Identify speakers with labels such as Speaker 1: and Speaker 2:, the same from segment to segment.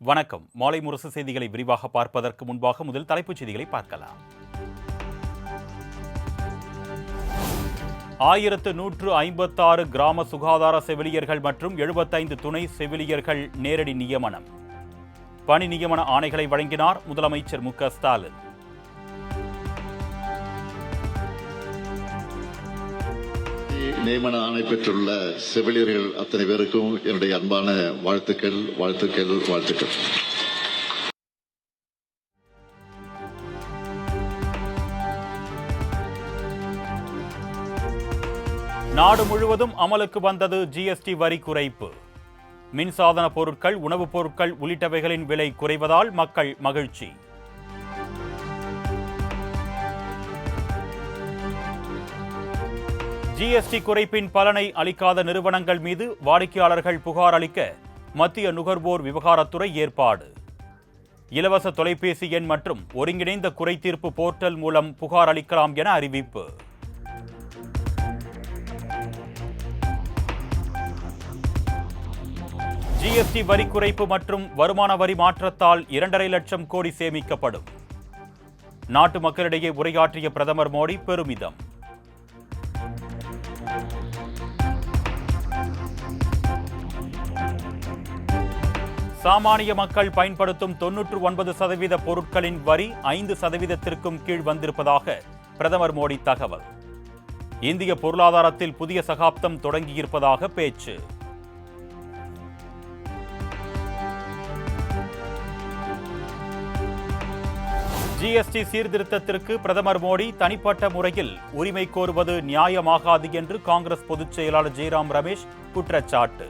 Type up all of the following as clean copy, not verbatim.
Speaker 1: வணக்கம். மாலை முரசு செய்திகளை விரிவாக பார்ப்பதற்கு முன்பாக முதல் தலைப்புச் செய்திகளை பார்க்கலாம். 1156 கிராம சுகாதார செவிலியர்கள் மற்றும் 75 துணை செவிலியர்கள் நேரடி நியமனம். பணி நியமன ஆணைகளை வழங்கினார் முதலமைச்சர் மு க ஸ்டாலின்.
Speaker 2: நியமன ஆணை பெற்றுள்ள செவிலியர்கள் அத்தனை பேருக்கும் என்னுடைய அன்பான வாழ்த்துக்கள்.
Speaker 1: நாடு முழுவதும் அமலுக்கு வந்தது ஜிஎஸ்டி வரி குறைப்பு. மின்சாதன பொருட்கள், உணவுப் பொருட்கள் உள்ளிட்டவைகளின் விலை குறைவதால் மக்கள் மகிழ்ச்சி. ஜிஎஸ்டி குறைப்பின் பலனை அளிக்காத நிறுவனங்கள் மீது வாடிக்கையாளர்கள் புகார் அளிக்க மத்திய நுகர்வோர் விவகாரத்துறை ஏற்பாடு. இலவச தொலைபேசி எண் மற்றும் ஒருங்கிணைந்த குறைதீர்ப்பு போர்ட்டல் மூலம் புகார் அளிக்கலாம் என அறிவிப்பு. ஜிஎஸ்டி வரி குறைப்பு மற்றும் வருமான வரி மாற்றத்தால் 2.5 லட்சம் கோடி சேமிக்கப்படும். நாட்டு மக்களிடையே உரையாற்றிய பிரதமர் மோடி பெருமிதம். சாமானிய மக்கள் பயன்படுத்தும் 99% பொருட்களின் வரி 5%த்திற்கும் கீழ் வந்திருப்பதாக பிரதமர் மோடி தகவல். இந்திய பொருளாதாரத்தில் புதிய சகாப்தம் தொடங்கியிருப்பதாக பேச்சு. ஜிஎஸ்டி சீர்திருத்தத்திற்கு பிரதமர் மோடி தனிப்பட்ட முறையில் உரிமை கோருவது நியாயமாகாது என்று காங்கிரஸ் பொதுச் செயலாளர் ஜெய்ராம் ரமேஷ் குற்றச்சாட்டு.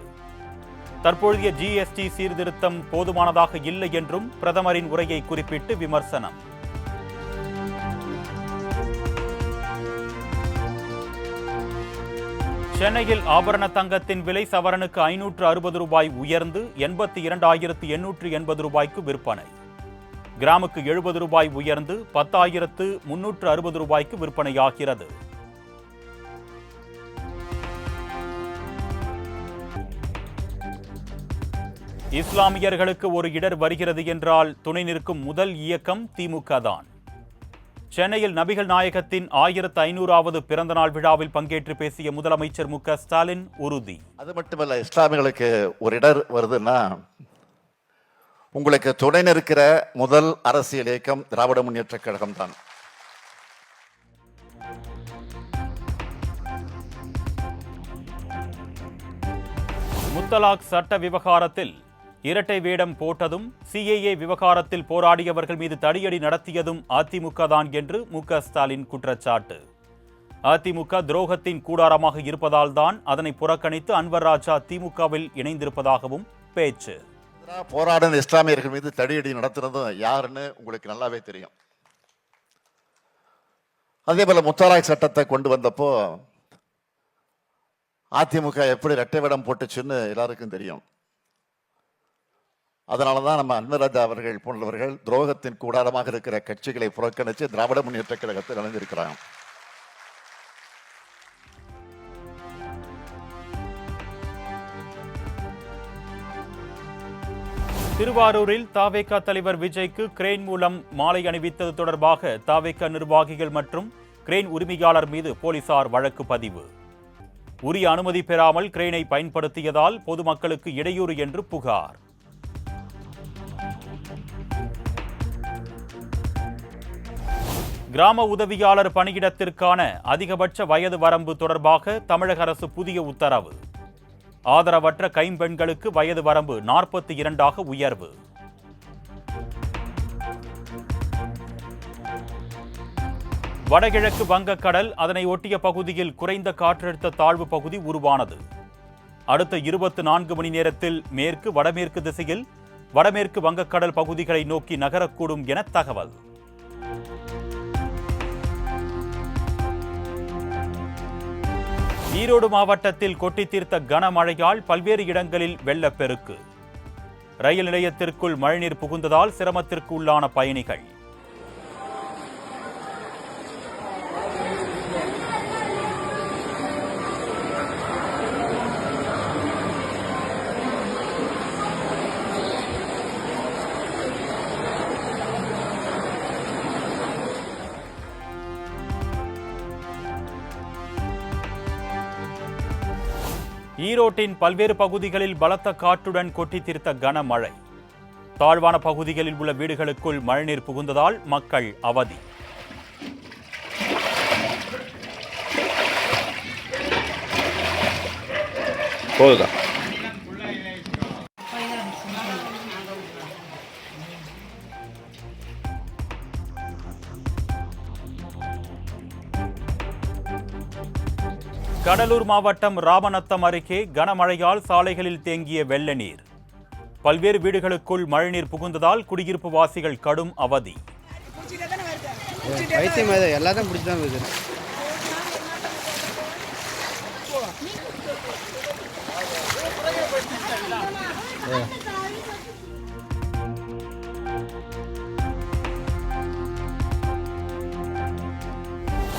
Speaker 1: தற்போதைய ஜிஎஸ்டி சீர்திருத்தம் போதுமானதாக இல்லை என்றும் பிரதமரின் உரையை குறிப்பிட்டு விமர்சனம். சென்னையில் ஆபரண தங்கத்தின் விலை சவரனுக்கு 560 ரூபாய் உயர்ந்து 82,880 ரூபாய்க்கு விற்பனை. கிராமுக்கு 70 ரூபாய் உயர்ந்து 10,360 ரூபாய்க்கு விற்பனையாகிறது. இஸ்லாமியர்களுக்கு ஒரு இடர் வருகிறது என்றால் துணை நிற்கும் முதல் இயக்கம் திமுக தான். சென்னையில் நபிகள் நாயகத்தின் 1500வது பிறந்தநாள் விழாவில் பங்கேற்று பேசிய முதலமைச்சர் மு க ஸ்டாலின் உறுதி.
Speaker 2: அது மட்டுமல்ல, இஸ்லாமியர்களுக்கு ஒரு இடர் வருதுன்னா உங்களுக்கு துணை நிற்கிற முதல் அரசியல் இயக்கம் திராவிட முன்னேற்ற கழகம் தான்.
Speaker 1: முத்தலாக் சட்ட விவகாரத்தில் இரட்டை வேடம் போட்டதும், சிஏஏ விவகாரத்தில் போராடியவர்கள் மீது தடியடி நடத்தியதும் அதிமுக தான் என்று மு க ஸ்டாலின் குற்றச்சாட்டு. அதிமுக துரோகத்தின் கூடாரமாக இருப்பதால் தான் அதனை புறக்கணித்து அன்வர் ராஜா திமுகவில் இணைந்திருப்பதாகவும் பேச்சு.
Speaker 2: போராடின இஸ்லாமியர்கள் மீது தடியடி நடத்துறதும் யாருன்னு உங்களுக்கு நல்லாவே தெரியும். அதே போல முத்தலாக் சட்டத்தை கொண்டு வந்தப்போ அதிமுக எப்படி இரட்டை வேடம் போட்டுச்சுன்னு எல்லாருக்கும் தெரியும். அதனாலதான் நம்ம அன்வர் ராஜா அவர்கள் போன்றவர்கள் துரோகத்தின் கூடாரமாக இருக்கிற கட்சிகளை புறக்கணித்து திராவிட முன்னேற்ற கழகத்தில் இணைந்திருக்கிறாங்க.
Speaker 1: திருவாரூரில் தாவேகா தலைவர் விஜய்க்கு கிரேன் மூலம் மாலை அணிவித்தது தொடர்பாக தாவேகா நிர்வாகிகள் மற்றும் கிரேன் உரிமையாளர் மீது போலீசார் வழக்கு பதிவு. உரிய அனுமதி பெறாமல் கிரேனை பயன்படுத்தியதால் பொதுமக்களுக்கு இடையூறு என்று புகார். கிராம உதவியாளர் பணியிடத்திற்கான அதிகபட்ச வயது வரம்பு தொடர்பாக தமிழக அரசு புதிய உத்தரவு. ஆதரவற்ற கைம்பெண்களுக்கு வயது வரம்பு 42 உயர்வு. வடகிழக்கு வங்கக்கடல், அதனை ஒட்டிய பகுதியில் குறைந்த காற்றழுத்த தாழ்வு பகுதி உருவானது. அடுத்த 24 மணி நேரத்தில் மேற்கு வடமேற்கு திசையில் வடமேற்கு வங்கக்கடல் பகுதிகளை நோக்கி நகரக்கூடும் என தகவல். ஈரோடு மாவட்டத்தில் கொட்டி தீர்த்த கனமழையால் பல்வேறு இடங்களில் வெள்ளப்பெருக்கு. ரயில் நிலையத்திற்குள் மழைநீர் புகுந்ததால் சிரமத்திற்கு உள்ளான பயணிகள். ஈரோட்டின் பல்வேறு பகுதிகளில் பலத்த காற்றுடன் கொட்டி தீர்த்த கனமழை. தாழ்வான பகுதிகளில் உள்ள வீடுகளுக்குள் மழைநீர் புகுந்ததால் மக்கள் அவதி. கடலூர் மாவட்டம் ராமநத்தம் அருகே கனமழையால் சாலைகளில் தேங்கிய வெள்ள நீர். பல்வேறு வீடுகளுக்குள் மழைநீர் புகுந்ததால் குடியிருப்பு வாசிகள் கடும் அவதி.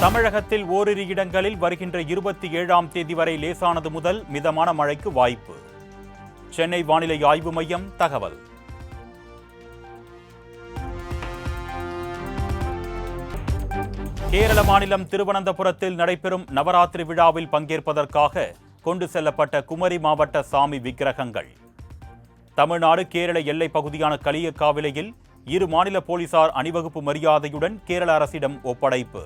Speaker 1: தமிழகத்தில் ஓரிரு இடங்களில் வருகின்ற 27ஆம் தேதி வரை லேசானது முதல் மிதமான மழைக்கு வாய்ப்பு. சென்னை வானிலை ஆய்வு மையம் தகவல். கேரள மாநிலம் திருவனந்தபுரத்தில் நடைபெறும் நவராத்திரி விழாவில் பங்கேற்பதற்காக கொண்டு செல்லப்பட்ட குமரி மாவட்ட சாமி விக்கிரகங்கள். தமிழ்நாடு கேரள எல்லைப் பகுதியான களியக்காவிளையில் இரு மாநில போலீசார் அணிவகுப்பு மரியாதையுடன் கேரள அரசிடம் ஒப்படைப்பு.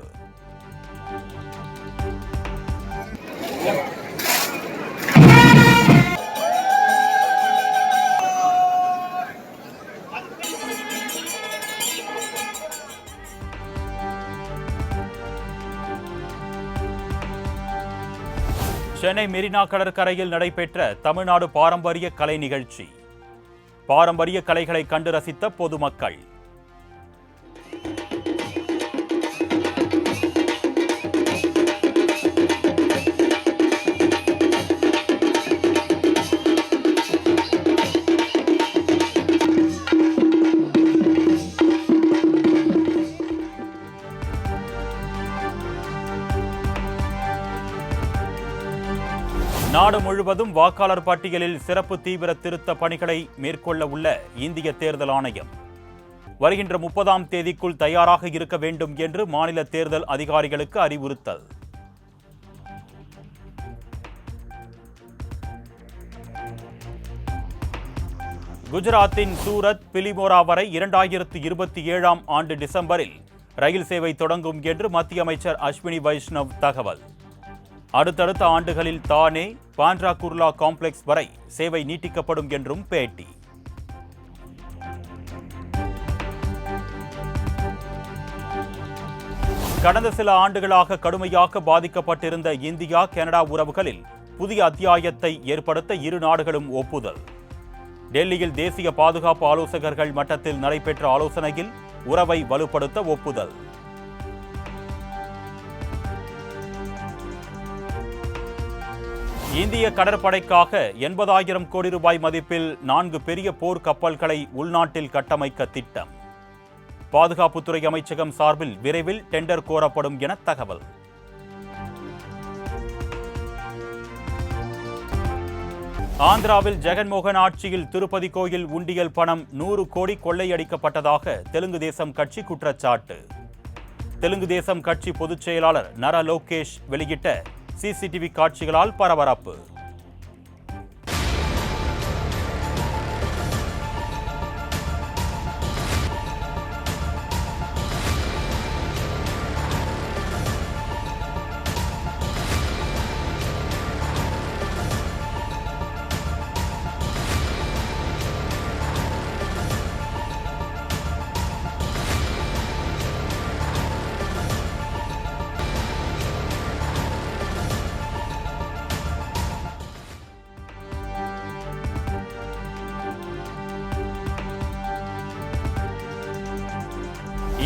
Speaker 1: சென்னை மெரினா கடற்கரையில் நடைபெற்ற தமிழ்நாடு பாரம்பரிய கலை நிகழ்ச்சி. பாரம்பரிய கலைகளை கண்டு ரசித்த பொதுமக்கள். நாடு முழுவதும் வாக்காளர் பட்டியலில் சிறப்பு தீவிர திருத்த பணிகளை மேற்கொள்ள உள்ள இந்திய தேர்தல் ஆணையம் வருகின்ற 30ஆம் தேதிக்குள் தயாராக இருக்க வேண்டும் என்று மாநில தேர்தல் அதிகாரிகளுக்கு அறிவுறுத்தல். குஜராத்தின் சூரத் பிலிமோரா வரை 2027ஆம் ஆண்டு டிசம்பரில் ரயில் சேவை தொடங்கும் என்று மத்திய அமைச்சர் அஸ்வினி வைஷ்ணவ் தகவல். அடுத்தடுத்த ஆண்டுகளில் தானே பாண்ட்ரா குர்லா காம்ப்ளெக்ஸ் வரை சேவை நீட்டிக்கப்படும் என்றும் பேட்டி. கடந்த சில ஆண்டுகளாக கடுமையாக பாதிக்கப்பட்டிருந்த இந்தியா கனடா உறவுகளில் புதிய அத்தியாயத்தை ஏற்படுத்த இரு நாடுகளும் ஒப்புதல். டெல்லியில் தேசிய பாதுகாப்பு ஆலோசகர்கள் மட்டத்தில் நடைபெற்ற ஆலோசனையில் உறவை வலுப்படுத்த ஒப்புதல். இந்திய கடற்படைக்காக 80,000 கோடி ரூபாய் மதிப்பில் 4 பெரிய போர் கப்பல்களை உள்நாட்டில் கட்டமைக்க திட்டம். பாதுகாப்புத்துறை அமைச்சகம் சார்பில் விரைவில் டெண்டர் கோரப்படும் என தகவல். ஆந்திராவில் ஜெகன்மோகன் ஆட்சியில் திருப்பதி கோயில் உண்டியல் பணம் 100 கோடி கொள்ளையடிக்கப்பட்டதாக தெலுங்கு தேசம் கட்சி குற்றச்சாட்டு. தெலுங்கு தேசம் கட்சி பொதுச் செயலாளர் நரா லோகேஷ் வெளியிட்ட சிசிடிவி காட்சிகளால் பரபரப்பு.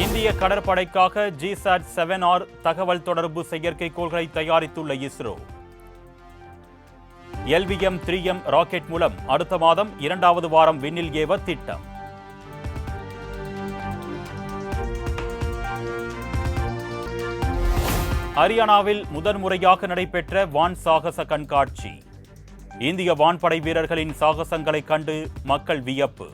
Speaker 1: இந்திய கடற்படைக்காக GSAT-7R தகவல் தொடர்பு செயற்கைக்கோள்களை தயாரித்துள்ள இஸ்ரோ. LVM-3M ராக்கெட் மூலம் அடுத்த மாதம் 2வது வாரம் விண்ணில் ஏவ திட்டம். ஹரியானாவில் முதன்முறையாக நடைபெற்ற வான் சாகச கண்காட்சி. இந்திய வான்படை வீரர்களின் சாகசங்களை கண்டு மக்கள் வியப்பு.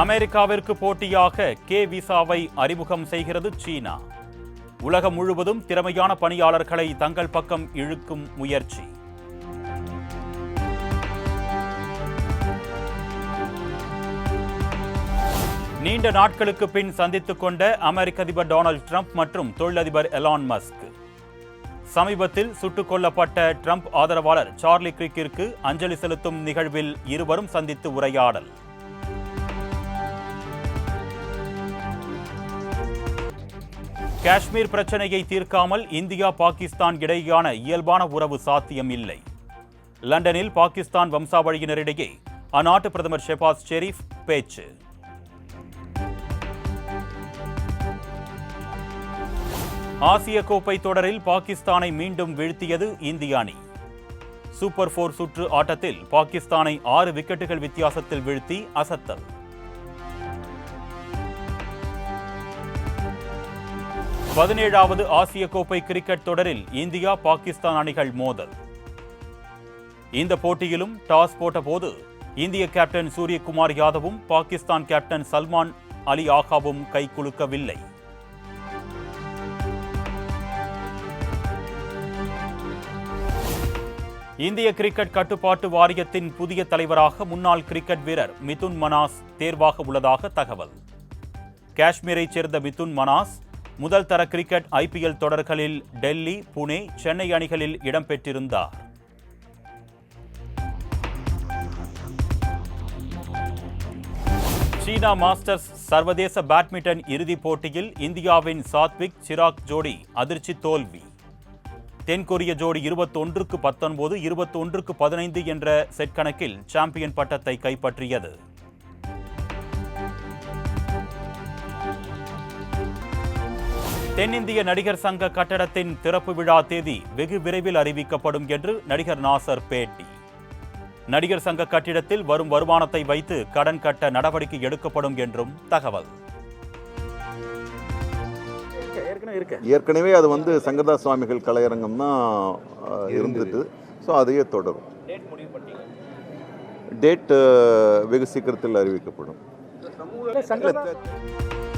Speaker 1: அமெரிக்காவிற்கு போட்டியாக கே விசாவை அறிமுகம் செய்கிறது சீனா. உலகம் முழுவதும் திறமையான பணியாளர்களை தங்கள் பக்கம் இழுக்கும் முயற்சி. நீண்ட நாட்களுக்கு பின் சந்தித்துக் கொண்ட அமெரிக்க அதிபர் டொனால்ட் ட்ரம்ப் மற்றும் தொழிலதிபர் எலான் மஸ்க். சமீபத்தில் சுட்டுக் கொல்லப்பட்ட ட்ரம்ப் ஆதரவாளர் சார்லி கிரிக்கிற்கு அஞ்சலி செலுத்தும் நிகழ்வில் இருவரும் சந்தித்து உரையாடல். காஷ்மீர் பிரச்சனையை தீர்க்காமல் இந்தியா பாகிஸ்தான் இடையேயான இயல்பான உறவு சாத்தியம் இல்லை. லண்டனில் பாகிஸ்தான் வம்சாவழியினரிடையே அந்நாட்டு பிரதமர் ஷெபாஸ் ஷெரீப் பேச்சு. ஆசிய கோப்பை தொடரில் பாகிஸ்தானை மீண்டும் வீழ்த்தியது இந்திய அணி. சூப்பர் 4 சுற்று ஆட்டத்தில் பாகிஸ்தானை 6 விக்கெட்டுகள் வித்தியாசத்தில் வீழ்த்தி அசத்தல். பதினேழாவது ஆசிய கோப்பை கிரிக்கெட் தொடரில் இந்தியா பாகிஸ்தான் அணிகள் மோதல். இந்த போட்டியிலும் டாஸ் போட்டபோது இந்திய கேப்டன் சூரியகுமார் யாதவும் பாகிஸ்தான் கேப்டன் சல்மான் அலி ஆகாவும் கைகுலுக்கவில்லை. இந்திய கிரிக்கெட் கட்டுப்பாட்டு வாரியத்தின் புதிய தலைவராக முன்னாள் கிரிக்கெட் வீரர் மிதுன் மனாஸ் தேர்வாக உள்ளதாக தகவல். காஷ்மீரைச் சேர்ந்த மிதுன் மனாஸ் முதல் தர கிரிக்கெட் IPL தொடர்களில் டெல்லி, புனே, சென்னை அணிகளில் இடம்பெற்றிருந்தார். சீனா மாஸ்டர்ஸ் சர்வதேச பேட்மிண்டன் இறுதிப் போட்டியில் இந்தியாவின் சாத்விக் சிராக் ஜோடி அதிர்ச்சி தோல்வி. தென்கொரிய ஜோடி 21-19, 21-15 என்ற செட் கணக்கில் சாம்பியன் பட்டத்தை கைப்பற்றியது. தென்னிந்திய நடிகர் சங்க கட்டடத்தின் திறப்பு விழா தேதி வெகு விரைவில் அறிவிக்கப்படும் என்று நடிகர் நாசர் பேட்டி. நடிகர் சங்க கட்டிடத்தில் வரும் வருமானத்தை வைத்து கடன் கட்ட நடவடிக்கை எடுக்கப்படும் என்றும் தகவல்.
Speaker 3: ஏற்கனவே அது சங்கரதாஸ் சுவாமிகள் கலையரங்கம் தான் இருந்துட்டு, ஸோ அதையே தொடரும். டேட் வெகு சீக்கிரத்தில் அறிவிக்கப்படும்.